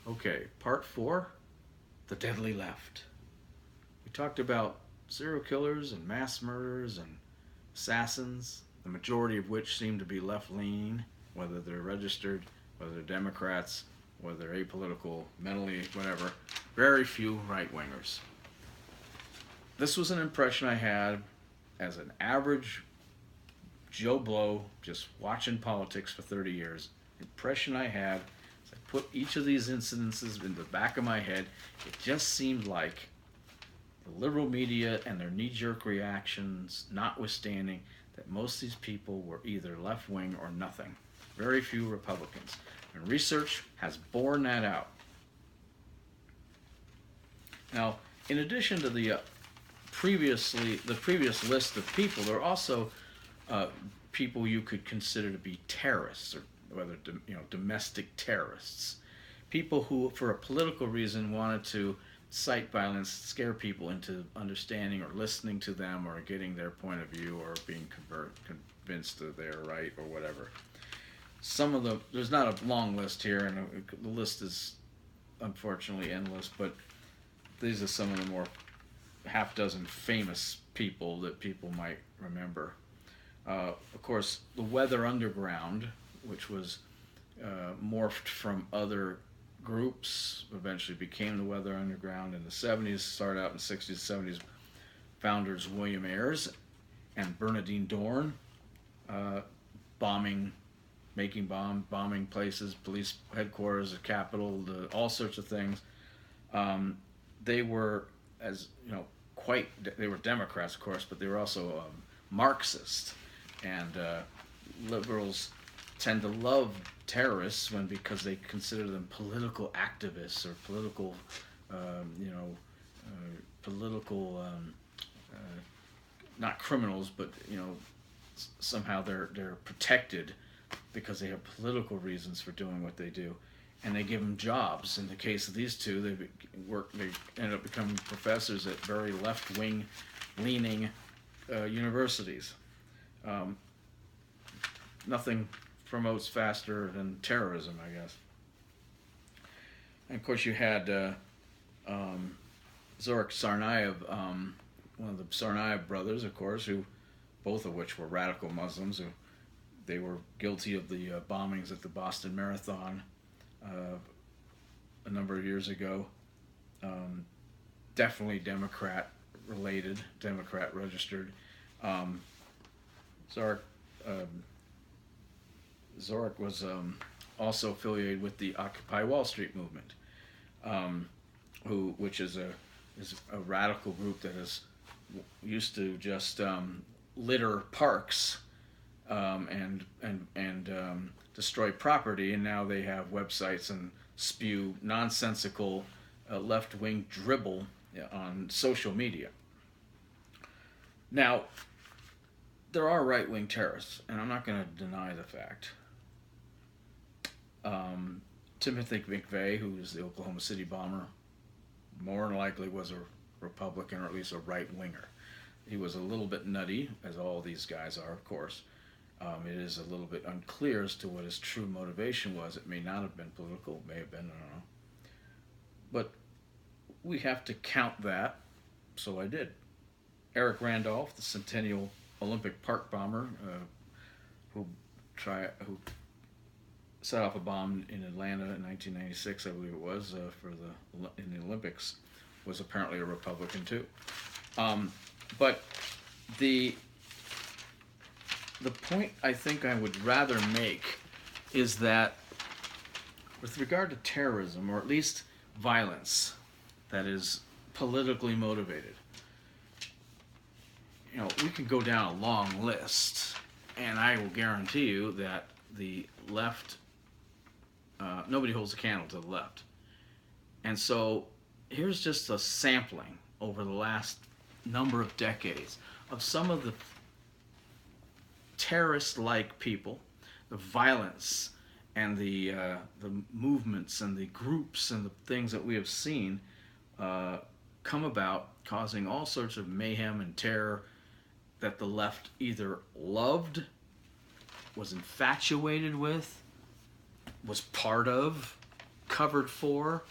Okay, part four, the deadly left. We talked about serial killers and mass murderers and assassins, the majority of which seem to be left leaning, whether they're registered, whether they're Democrats, whether they're apolitical, mentally, whatever. Very few right wingers. This was an impression I had as an average Joe Blow, just watching politics for 30 years. Impression I had as I put each of these incidences in the back of my head, it just seemed like the liberal media and their knee-jerk reactions notwithstanding, that most of these people were either left-wing or nothing. Very few Republicans. And research has borne that out. Now, in addition to the previous list of people, there are also people you could consider to be terrorists, or whether domestic terrorists, people who, for a political reason, wanted to cite violence, scare people into understanding or listening to them or getting their point of view or being convinced that they're right or whatever. There's not a long list here, and the list is unfortunately endless, but these are some of the more half dozen famous people that people might remember. Of course, the Weather Underground, which was morphed from other groups, eventually became the Weather Underground in the 70s, started out in the 60s, 70s. Founders William Ayers and Bernadine Dorn, bombing places, police headquarters, the Capitol, all sorts of things. They were, they were Democrats, of course, but they were also Marxist. And liberals tend to love terrorists because they consider them political activists or political, not criminals, but somehow they're protected because they have political reasons for doing what they do, and they give them jobs. In the case of these two, they ended up becoming professors at very left-wing leaning universities. Nothing promotes faster than terrorism, I guess. And of course, you had Zorik Tsarnaev, one of the Tsarnaev brothers, of course, both of which were radical Muslims. They were guilty of the bombings at the Boston Marathon a number of years ago. Definitely Democrat related, Democrat registered. Zorik was also affiliated with the Occupy Wall Street movement, which is a radical group that used to just litter parks and destroy property, and now they have websites and spew nonsensical left-wing dribble on social media. Now, there are right-wing terrorists, and I'm not going to deny the fact. Timothy McVeigh, who was the Oklahoma City bomber, more than likely was a Republican, or at least a right-winger. He was a little bit nutty, as all these guys are, of course. It is a little bit unclear as to what his true motivation was. It may not have been political, it may have been, I don't know. But we have to count that, so I did. Eric Randolph, the Centennial Olympic Park bomber, who set off a bomb in Atlanta in 1996, I believe it was, in the Olympics, was apparently a Republican too. But the point I think I would rather make is that with regard to terrorism, or at least violence that is politically motivated, we can go down a long list, and I will guarantee you that the left, nobody holds a candle to the left. And so here's just a sampling over the last number of decades of some of the terrorist-like people, the violence and the movements and the groups and the things that we have seen come about, causing all sorts of mayhem and terror that the left either loved, was infatuated with, was part of, covered for,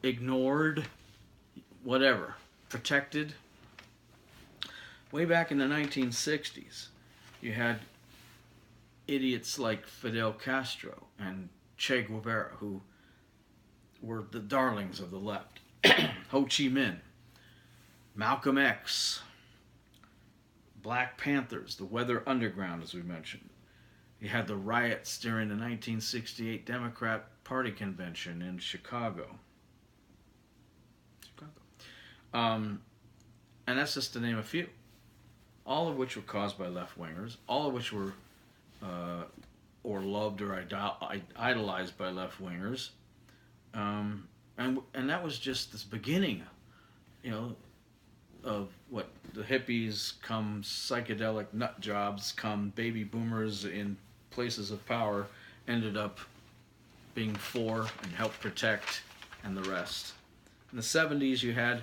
ignored, whatever, protected. Way back in the 1960s, you had idiots like Fidel Castro and Che Guevara, who were the darlings of the left. Ho Chi Minh, Malcolm X, Black Panthers, the Weather Underground, as we mentioned. You had the riots during the 1968 Democrat Party convention in Chicago. And that's just to name a few. All of which were caused by left-wingers. All of which were or loved or idolized by left-wingers. And that was just this beginning, of what the hippies come psychedelic nut jobs come baby boomers in places of power ended up being for and helped protect and the rest. In the 70s you had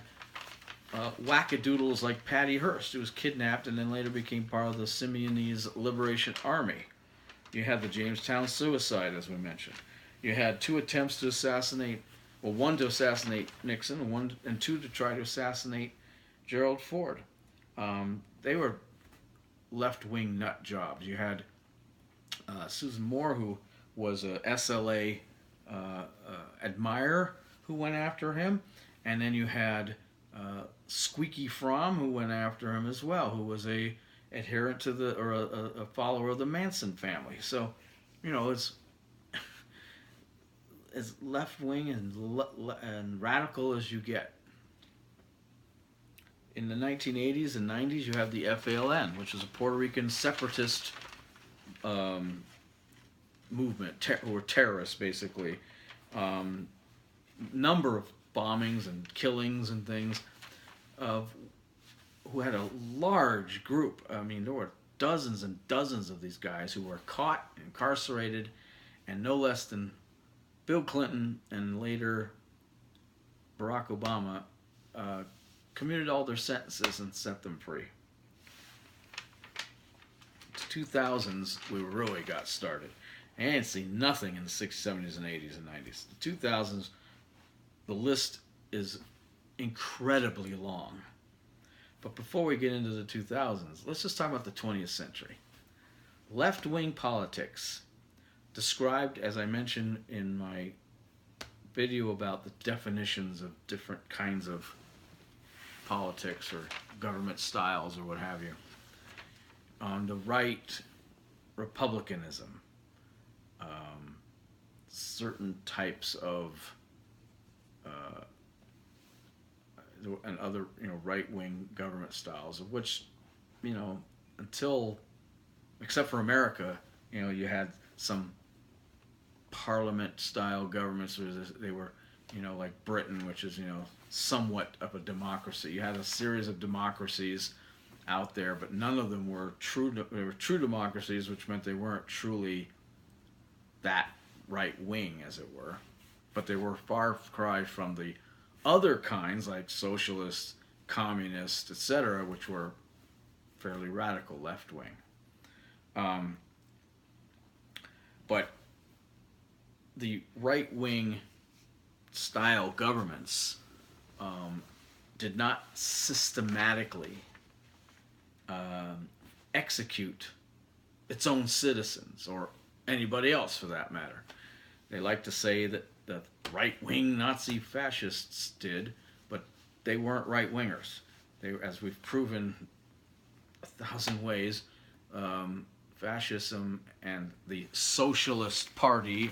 wackadoodles like Patty Hearst, who was kidnapped and then later became part of the Simeonese Liberation Army. You had the Jamestown suicide, as we mentioned. You had two attempts to assassinate, well, one to assassinate Nixon, and two to try to assassinate Gerald Ford. They were left-wing nut jobs. You had Susan Moore, who was a SLA admirer, who went after him, and then you had Squeaky Fromm, who went after him as well, who was a adherent to a follower of the Manson family. So, it's as left-wing and radical as you get. In the 1980s and 90s, you have the FALN, which is a Puerto Rican separatist movement, who were terrorists, basically. Number of bombings and killings and things who had a large group. I mean, there were dozens and dozens of these guys who were caught, incarcerated, and no less than Bill Clinton and later Barack Obama commuted all their sentences and set them free. The 2000s, we really got started. I ain't seen nothing in the 60s, 70s, and 80s and 90s. The 2000s, the list is incredibly long. But before we get into the 2000s, let's just talk about the 20th century. Left-wing politics, described, as I mentioned in my video about the definitions of different kinds of politics or government styles or what have you. On the right, republicanism, certain types of and other right-wing government styles, of which until, except for America, you had some parliament-style governments where they were like Britain, which is somewhat of a democracy. You had a series of democracies out there, but none of them were true. They were true democracies, which meant they weren't truly that right wing, as it were. But they were far cry from the other kinds, like socialists, communists, etc., which were fairly radical left wing. But the right wing style governments did not systematically execute its own citizens, or anybody else for that matter. They like to say that the right-wing Nazi fascists did, but they weren't right-wingers. They, as we've proven 1,000 ways, fascism and the Socialist Party,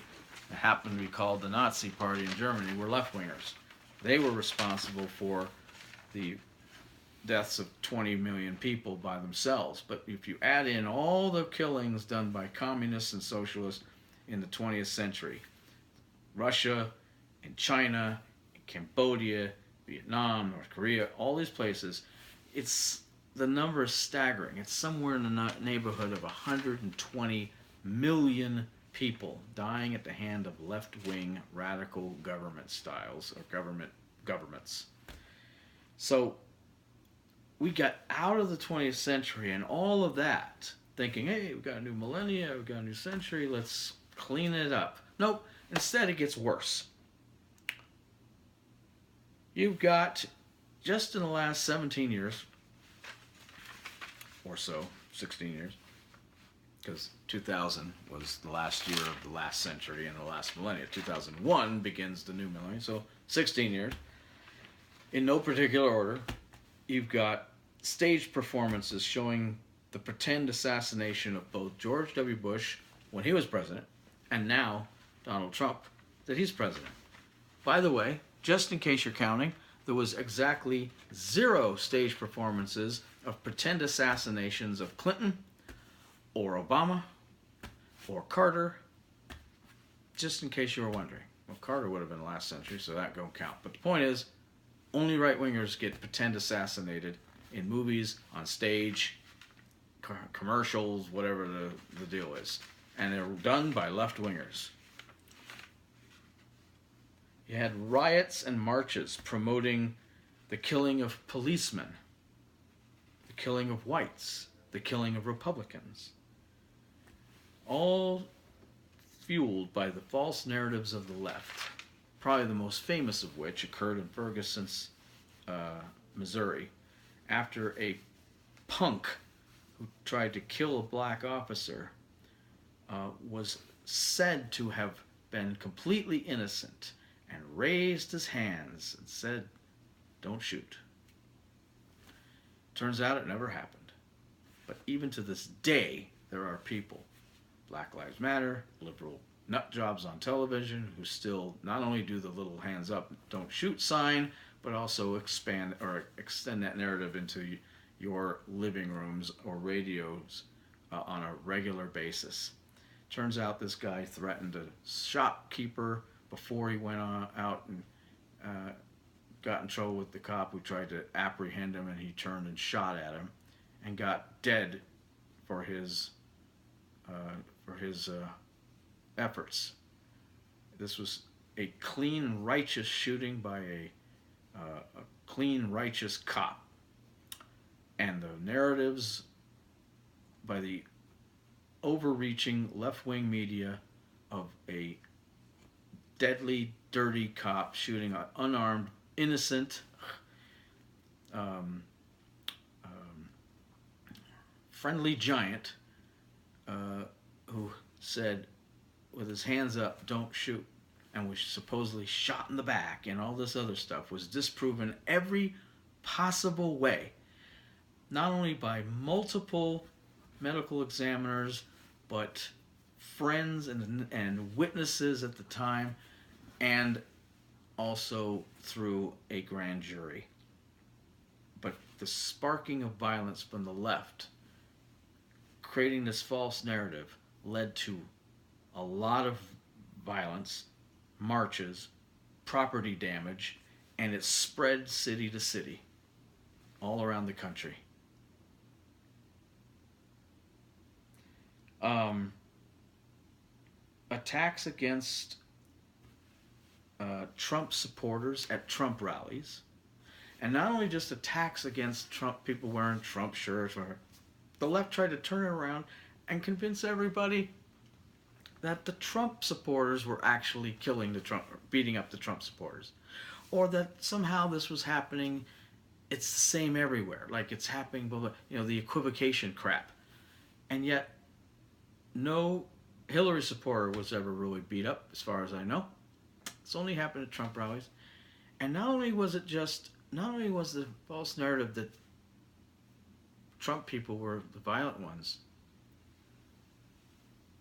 that happened to be called the Nazi Party in Germany, were left-wingers. They were responsible for the deaths of 20 million people by themselves. But if you add in all the killings done by communists and socialists in the 20th century, Russia and China, and Cambodia, Vietnam, North Korea, all these places, the number is staggering. It's somewhere in the neighborhood of 120 million people dying at the hand of left-wing radical government styles or governments. So we got out of the 20th century and all of that, thinking, hey, we've got a new millennia, we've got a new century, let's clean it up. Nope, Instead, it gets worse. You've got, just in the last 17 years or so, 16 years, because 2000 was the last year of the last century and the last millennium. 2001 begins the new millennium, so 16 years. In no particular order, you've got stage performances showing the pretend assassination of both George W. Bush when he was president and now Donald Trump that he's president. By the way, just in case you're counting, there was exactly 0 stage performances of pretend assassinations of Clinton or Obama or Carter, just in case you were wondering. Well, Carter would have been last century, so that don't count. But the point is, only right-wingers get pretend assassinated in movies, on stage, commercials, whatever the deal is. And they're done by left-wingers. You had riots and marches promoting the killing of policemen, the killing of whites, the killing of Republicans. All fueled by the false narratives of the left, probably the most famous of which occurred in Ferguson, Missouri, after a punk who tried to kill a black officer was said to have been completely innocent and raised his hands and said, "Don't shoot." Turns out it never happened. But even to this day, there are people, Black Lives Matter, liberal nut jobs on television, who still not only do the little hands up, don't shoot sign, but also expand or extend that narrative into your living rooms or radios on a regular basis. Turns out this guy threatened a shopkeeper before he went out and got in trouble with the cop who tried to apprehend him, and he turned and shot at him and got dead for his efforts. This was a clean, righteous shooting by a clean, righteous cop. And the narratives by the overreaching left-wing media of a deadly, dirty cop shooting an unarmed, innocent, friendly giant who said, with his hands up, "Don't shoot," and was supposedly shot in the back and all this other stuff, was disproven every possible way, not only by multiple medical examiners, but friends and witnesses at the time, and also through a grand jury. But the sparking of violence from the left, creating this false narrative, led to a lot of violence, marches, property damage, and it spread city to city, all around the country. Attacks against Trump supporters at Trump rallies, and not only just attacks against Trump, people wearing Trump shirts, the left tried to turn it around and convince everybody that the Trump supporters were actually beating up the Trump supporters, or that somehow this was happening. It's the same everywhere, like it's happening, the equivocation crap, and yet no Hillary supporter was ever really beat up, as far as I know. It's only happened at Trump rallies. And not only was the false narrative that Trump people were the violent ones,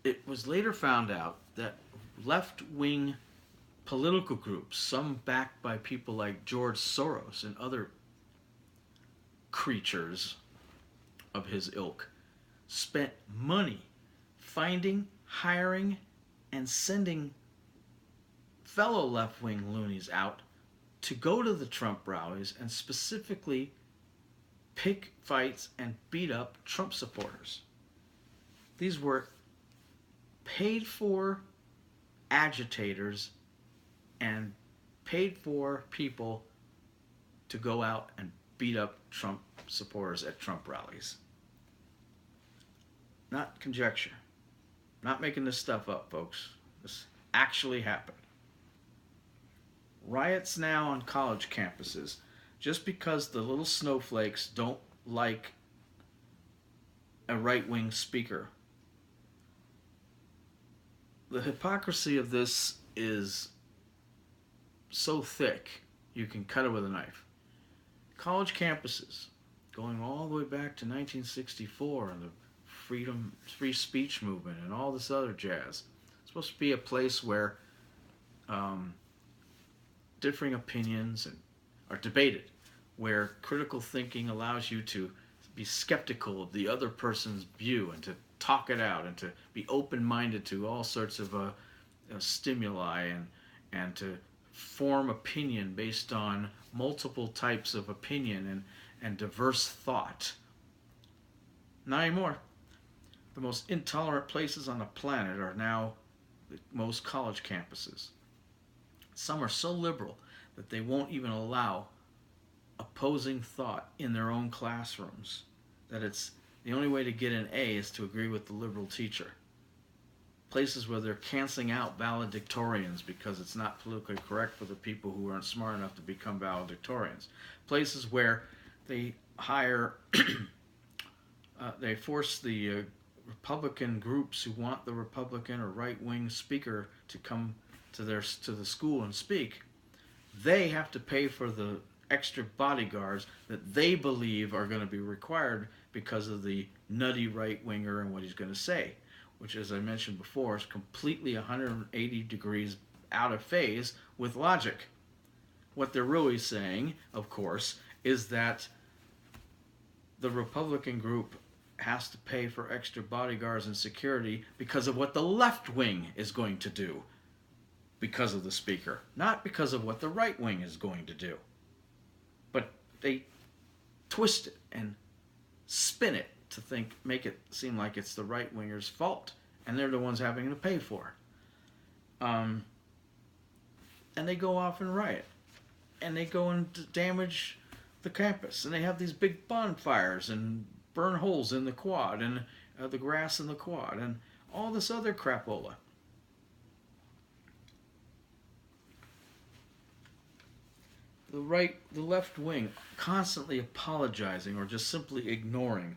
it was later found out that left-wing political groups, some backed by people like George Soros and other creatures of his ilk, spent money finding, hiring, and sending fellow left-wing loonies out to go to the Trump rallies and specifically pick fights and beat up Trump supporters. These were paid-for agitators and paid-for people to go out and beat up Trump supporters at Trump rallies. Not conjecture. Not making this stuff up, folks. actually happened. Riots now on college campuses, just because the little snowflakes don't like a right wing speaker. The hypocrisy of this is so thick you can cut it with a knife. College campuses, going all the way back to 1964 and the free speech movement and all this other jazz. It's supposed to be a place where differing opinions are debated, where critical thinking allows you to be skeptical of the other person's view and to talk it out and to be open-minded to all sorts of stimuli and to form opinion based on multiple types of opinion and diverse thought. Not anymore. The most intolerant places on the planet are now most college campuses. Some are so liberal that they won't even allow opposing thought in their own classrooms. That it's the only way to get an A is to agree with the liberal teacher. Places where they're canceling out valedictorians because it's not politically correct for the people who aren't smart enough to become valedictorians. Places where they hire, they force the Republican groups who want the Republican or right-wing speaker to come to the school and speak. They have to pay for the extra bodyguards that they believe are going to be required because of the nutty right-winger and what he's going to say, which, as I mentioned before, is completely 180 degrees out of phase with logic. What they're really saying, of course, is that the Republican group has to pay for extra bodyguards and security because of what the left wing is going to do because of the speaker, not because of what the right wing is going to do. But they twist it and spin it to make it seem like it's the right winger's fault, and they're the ones having to pay for it. And they go off and riot, and they go and damage the campus, and they have these big bonfires and burn holes in the quad and the grass in the quad and all this other crapola. The left wing constantly apologizing or just simply ignoring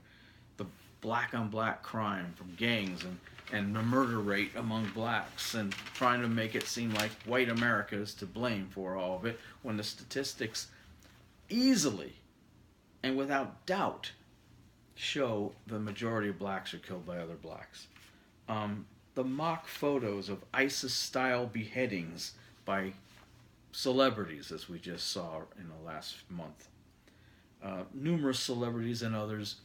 the black on black crime from gangs and the murder rate among blacks and trying to make it seem like white America is to blame for all of it when the statistics easily and without doubt show the majority of blacks are killed by other blacks. The mock photos of ISIS-style beheadings by celebrities, as we just saw in the last month. Numerous celebrities and others,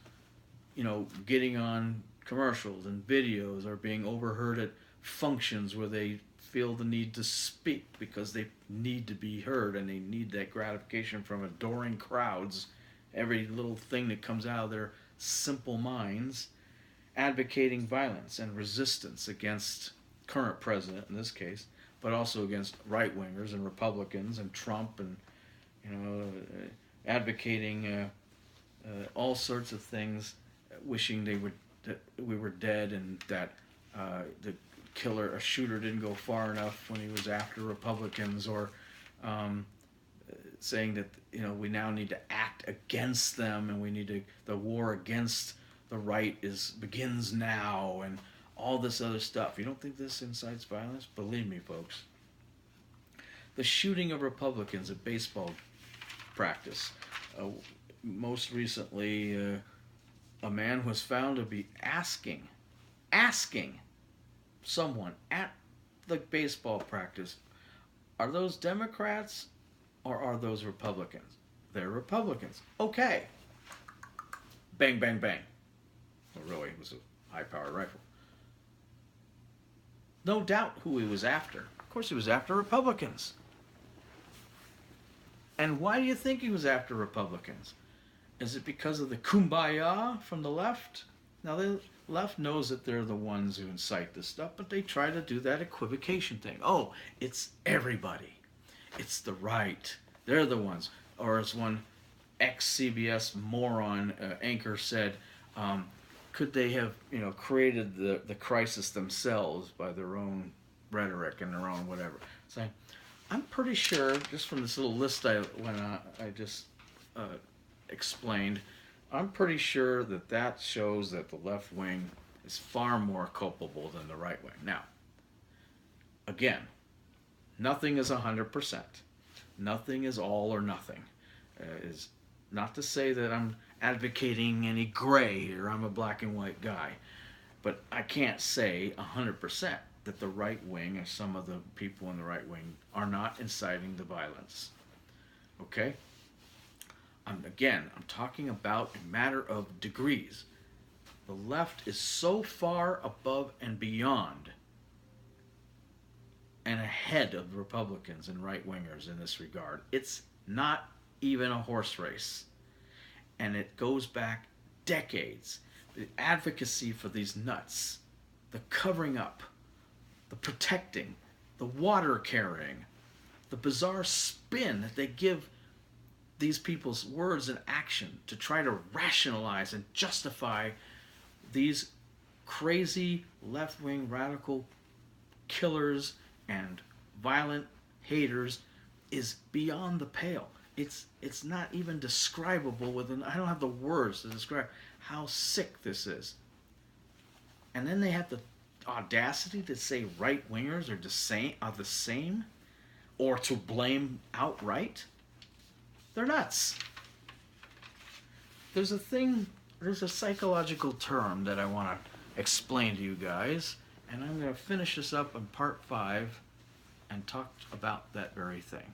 getting on commercials and videos or being overheard at functions where they feel the need to speak because they need to be heard and they need that gratification from adoring crowds. Every little thing that comes out of their simple minds, advocating violence and resistance against current president in this case, but also against right-wingers and Republicans and Trump and, advocating all sorts of things, wishing that we were dead and that the shooter didn't go far enough when he was after Republicans, or saying that, we now need to act against them and the war against the right begins now, and all this other stuff. You don't think this incites violence? Believe me, folks. The shooting of Republicans at baseball practice. Most recently, a man was found to be asking someone at the baseball practice, are those Democrats or are those Republicans? They're Republicans. Okay. Bang, bang, bang. Well, really, it was a high-powered rifle. No doubt who he was after. Of course he was after Republicans. And why do you think he was after Republicans? Is it because of the kumbaya from the left? Now, the left knows that they're the ones who incite this stuff, but they try to do that equivocation thing. Oh, it's everybody. It's the right. They're the ones. Or as one ex-CBS moron anchor said, could they have, created the crisis themselves by their own rhetoric and their own whatever. Saying, I'm pretty sure, just from this little list I just explained, I'm pretty sure that that shows that the left wing is far more culpable than the right wing. Now, again, nothing is 100%. Nothing is all or nothing. Is not to say that I'm advocating any gray or I'm a black and white guy, but I can't say 100% that the right wing or some of the people in the right wing are not inciting the violence. Okay? I'm talking about a matter of degrees. The left is so far above and beyond and ahead of Republicans and right-wingers in this regard. It's not even a horse race. And it goes back decades. The advocacy for these nuts, the covering up, the protecting, the water carrying, the bizarre spin that they give these people's words and action to try to rationalize and justify these crazy left-wing radical killers and violent haters is beyond the pale. It's not even describable I don't have the words to describe how sick this is. And then they have the audacity to say right-wingers are the same or to blame outright. They're nuts. There's a psychological term that I want to explain to you guys, and I'm going to finish this up in part 5 and talk about that very thing.